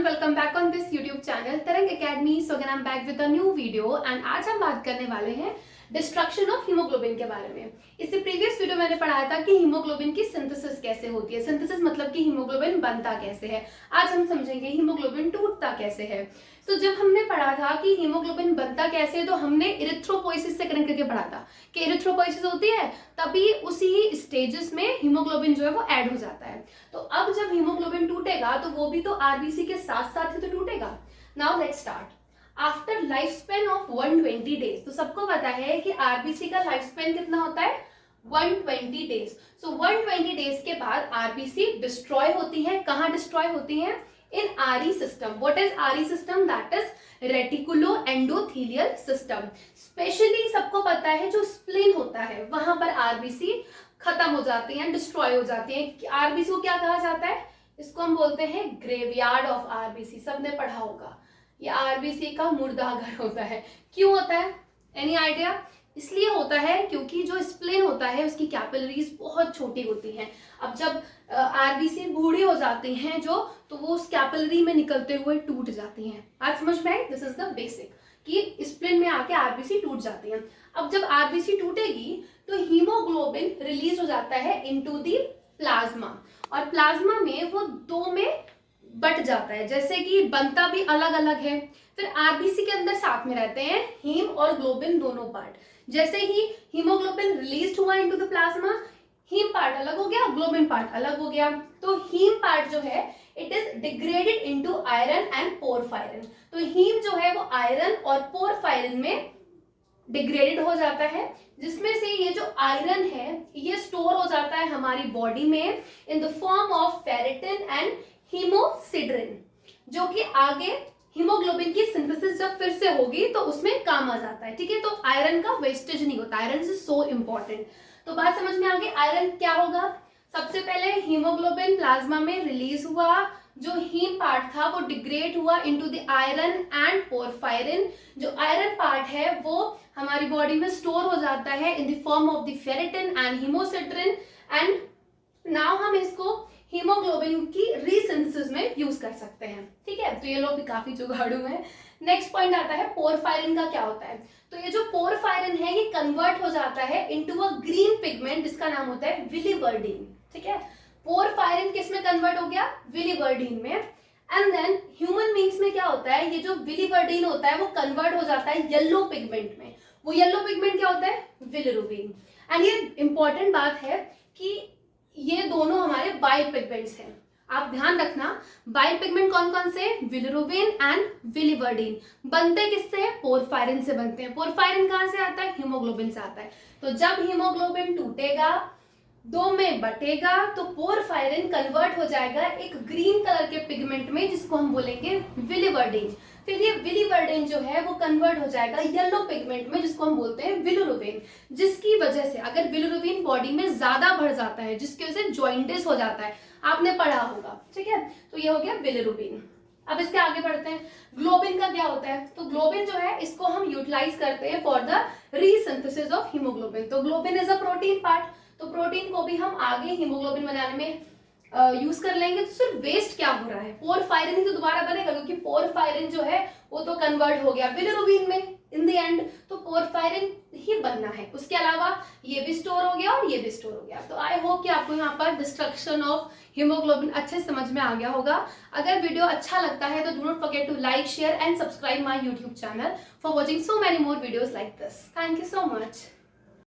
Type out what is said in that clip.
everyone, welcome back on this YouTube channel Tarang Academy. So again I'm back with a new video and आज हम बात करने वाले हैं डिस्ट्रक्शन ऑफ हीमोग्लोबिन के बारे में। इससे प्रीवियस वीडियो मैंने पढ़ाया था कि हीमोग्लोबिन की सिंथेसिस कैसे होती है। सिंथेसिस मतलब कि हीमोग्लोबिन बनता कैसे है। आज हम समझेंगे हीमोग्लोबिन टूटता कैसे है। तो जब हमने पढ़ा था कि हीमोग्लोबिन बनता कैसे है तो हमने इरिथ्रोपोइसिस से कनेक्ट करके पढ़ा था कि इरिथ्रोपोइसिस होती है तभी उसी स्टेजेस में हीमोग्लोबिन जो है वो ऐड हो जाता है। तो अब जब हीमोग्लोबिन टूटेगा तो वो भी तो आरबीसी के साथ साथ ही तो टूटेगा। Now let's start. After life span of 120 days, तो सबको पता है कि आरबीसी का लाइफ स्पेन कितना होता है 120 डेज। सो 120 डेज के बाद आरबीसी डिस्ट्रॉय होती है। कहां डिस्ट्रॉय होती है? In RE system. What is RE system? That is reticulo endothelial system. Specially सबको पता है जो स्प्लीन होता है वहां पर आरबीसी खत्म हो जाती है, डिस्ट्रॉय हो जाती है। आरबीसी को क्या कहा जाता है? इसको हम बोलते हैं ग्रेवयार्ड ऑफ आरबीसी। सबने पढ़ा होगा ये आरबीसी का मुर्दाघर होता है। क्यों होता है? Any idea? इसलिए होता है क्योंकि जो स्प्लीन होता है उसकी कैपिलरीज बहुत छोटी होती हैं। अब जब आरबीसी बूढ़ी हो जाती हैं जो, तो वो उस कैपिलरी में निकलते हुए टूट जाती हैं। आज समझ में आई? दिस इज द बेसिक कि स्प्लीन में आके आरबीसी टूट जाती है। अब जब आरबीसी टूटेगी तो हीमोग्लोबिन रिलीज हो जाता है इनटू द प्लाज्मा, और प्लाज्मा में वो दो में बट जाता है। जैसे कि बनता भी अलग अलग है, फिर आरबीसी के अंदर साथ में रहते हैं हीम और ग्लोबिन दोनों पार्ट। जैसे ही हीमोग्लोबिन रिलीज हुआ into the plasma, heme part अलग हो गया, ग्लोबिन पार्ट अलग हो गया। तो हीम पार्ट जो है it is degraded into iron and porphyrin. तो हीम जो है वो आयरन और पोरफायरिन में डिग्रेडेड हो जाता है, जिसमें से ये जो आयरन है ये स्टोर हो जाता है हमारी बॉडी में in the form of ferritin and haemosiderin, जो कि आगे हीमोग्लोबिन की सिंथेसिस जब फिर से होगी तो उसमें काम आ जाता है। ठीक है, तो आयरन का वेस्टेज नहीं होता। Iron is so important. तो बात समझ में आ गई। आयरन क्या होगा? सबसे पहले हीमोग्लोबिन प्लाज्मा में रिलीज हुआ, जो हीम पार्ट था वो डिग्रेड हुआ into the iron and porphyrin. जो आयरन पार्ट है वो हमारी बॉडी में स्टोर हो जाता है in the form of the ferritin and haemosiderin, and now हम इसको हीमोग्लोबिन की रीसिंथेसिस में यूज कर सकते हैं। ठीक है, तो ये लोग भी काफी जुगाड़ू हैं। नेक्स्ट पॉइंट आता है पोरफायरिन का क्या होता है। तो ये जो पोरफायरिन है ये कन्वर्ट हो जाता है इनटू अ ग्रीन पिगमेंट जिसका नाम होता है विलिवर्डिन। ठीक है, पोरफायरिन किस में कन्वर्ट हो गया? विलिवर्डिन में। एंड देन ह्यूमन बींग्स में क्या होता है? ये जो विलिवर्डिन होता है वो कन्वर्ट हो जाता है येलो पिगमेंट में। वो येलो पिगमेंट क्या होता है? बिलिरुबिन। एंड ये इंपॉर्टेंट बात है कि ये दोनों हमारे बाइल पिगमेंट्स हैं। आप ध्यान रखना, बाइल पिगमेंट कौन कौन से? Bilirubin and biliverdin. बनते किससे? पोरफायरिन से बनते हैं। पोरफायरिन कहां से आता है? हीमोग्लोबिन से आता है। तो जब हीमोग्लोबिन टूटेगा, दो में बटेगा, तो पोरफायरिन कन्वर्ट हो जाएगा एक ग्रीन कलर के पिगमेंट में जिसको हम बोलेंगे विलिवर्डिन। फिर ये विलिवर्डिन जो है वो कन्वर्ट हो जाएगा येलो पिगमेंट में जिसको हम बोलते हैं बिलिरुबिन, जिसकी वजह से अगर बिलिरुबिन बॉडी में ज्यादा बढ़ जाता है जिसकी वजह से जॉइंटिस हो जाता है, आपने पढ़ा होगा। ठीक है, तो ये हो गया बिलिरुबिन। अब इसके आगे बढ़ते हैं। ग्लोबिन का क्या होता है? तो ग्लोबिन जो है इसको हम यूटिलाइज करते हैं फॉर द रीसिंथेसिस ऑफ हीमोग्लोबिन। तो globin is a protein part, तो प्रोटीन को भी हम आगे हीमोग्लोबिन बनाने में यूज कर लेंगे। तो सिर्फ वेस्ट क्या हो रहा है? पोरफायरिन ही तो दोबारा बनेगा, क्योंकि पोरफायरिन जो है वो तो कन्वर्ट हो गया बिलिरुबिन में इन द एंड, तो पोरफायरिन ही बनना है। उसके अलावा ये भी स्टोर हो गया और ये भी स्टोर हो गया। तो आई होप कि आपको यहाँ पर डिस्ट्रक्शन ऑफ हीमोग्लोबिन अच्छे समझ में आ गया होगा। अगर वीडियो अच्छा लगता है तो do not forget to like, share and subscribe my YouTube channel for watching so many more videos like this. Thank you so much.